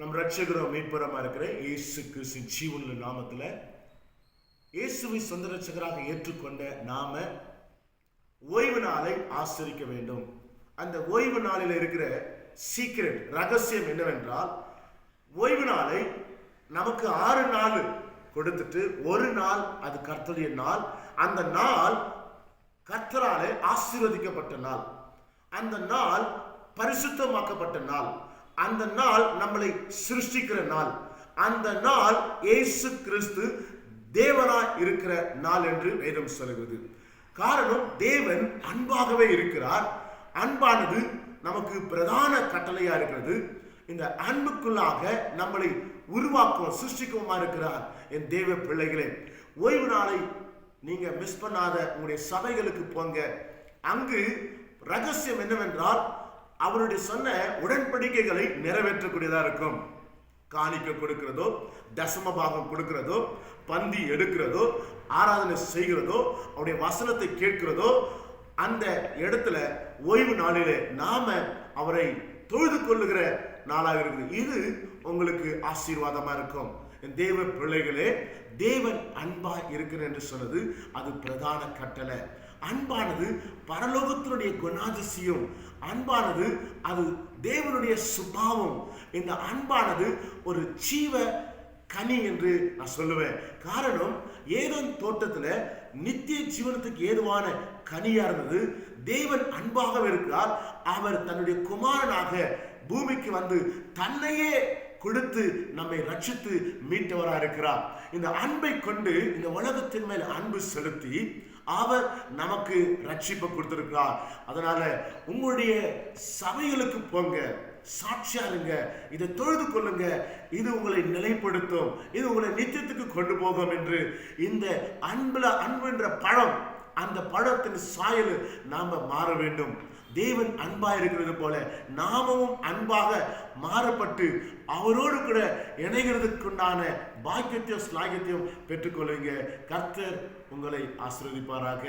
நம் ரட்சகரும் மீட்பரமா இருக்கிற இயேசு கிறிஸ்துவின் ஜீவனுள்ள நாமத்துல இயேசுவை சொந்த ரட்சகராக ஏற்றுக்கொண்ட நாம ஓய்வு நாளை ஆசரிக்க வேண்டும். அந்த ஓய்வு நாளில் இருக்கிற சீக்ரெட் ரகசியம் என்னவென்றால், ஓய்வு நாளை நமக்கு 6 நாள் கொடுத்துட்டு ஒரு நாள் அது கர்த்தருடைய நாள். அந்த நாள் கர்த்தராலே ஆசீர்வதிக்கப்பட்ட நாள், அந்த நாள் பரிசுத்தமாக்கப்பட்ட நாள், அந்த நாள் நம்மளை சிருஷ்டிக்கிற நாள், அந்த நாள் இயேசு கிறிஸ்து தேவனாய் இருக்கிற நாள் என்று வேதம் சொல்கிறது. காரணம், தேவன் அன்பாகவே இருக்கிறார். அன்பானது நமக்கு பிரதான கட்டளையா இருக்கிறது. இந்த அன்புக்குள்ளாக நம்மளை உருவாக்கும் சிருஷ்டிக்குமா இருக்கிறார். என் தேவ பிள்ளைகளே, ஓய்வு நாளை நீங்க மிஸ் பண்ணாத உங்களுடைய சபைகளுக்கு போங்க. அங்கு ரகசியம் என்னவென்றால், அவருடைய சொன்ன உடன்படிக்கைகளை நிறைவேற்றக்கூடியதா இருக்கும். காணிக்கை கொடுக்கிறதோ, தசம பாகம் கொடுக்கிறதோ, பந்தி எடுக்கிறதோ, ஆராதனை செய்கிறதோ, அவருடைய வசனத்தை கேட்கிறதோ, அந்த இடத்துல ஓய்வு நாளிலே நாம அவரை தொழுது கொள்ளுகிற நாளாக இருக்குது. இது உங்களுக்கு ஆசீர்வாதமா இருக்கும். என் தேவ பிள்ளைகளே, தேவன் அன்பா இருக்கிறேன் என்று சொன்னது அது பிரதான கட்டளை. அன்பானது பரலோகத்தினுடைய குணாதிசயம். அன்பானது அது தேவனுடைய சுபாவம். இந்த அன்பானது ஒரு ஜீவ கனி என்று நான் சொல்லுவேன். காரணம், ஏதேன் தோட்டத்துல நித்திய ஜீவனத்துக்கு ஏதுவான கனியா இருந்தது. தேவன் அன்பாக இருக்கிறார். அவர் தன்னுடைய குமாரனாக பூமிக்கு வந்து தன்னையே கொடுத்து நம்மை ரட்சித்து மீட்டவராக இருக்கிறார். இந்த அன்பை கொண்டு இந்த உலகத்தின் மேல் அன்பு செலுத்தி அவர் நமக்கு ரட்சிப்பை கொடுத்திருக்கிறார். அதனால உங்களுடைய சபைகளுக்கு போங்க, சாட்சியா இருங்க, இதை தொழுது கொள்ளுங்க. இது உங்களை நிலைப்படுத்தும், இது உங்களை நித்தியத்துக்கு கொண்டு போகும் என்று இந்த அன்பு என்ற பழம், அந்த பழத்தின் சாயல் நாம மாற வேண்டும். தேவன் அன்பா இருக்கிறது போல நாமும் அன்பாக மாறப்பட்டு அவரோடு கூட இணைகிறதுக்குண்டான பாக்கியத்தையும் ஸ்லாகியத்தையும் பெற்றுக்கொள்ளுங்க. கர்த்தர் உங்களை ஆசீர்வதிப்பாராக.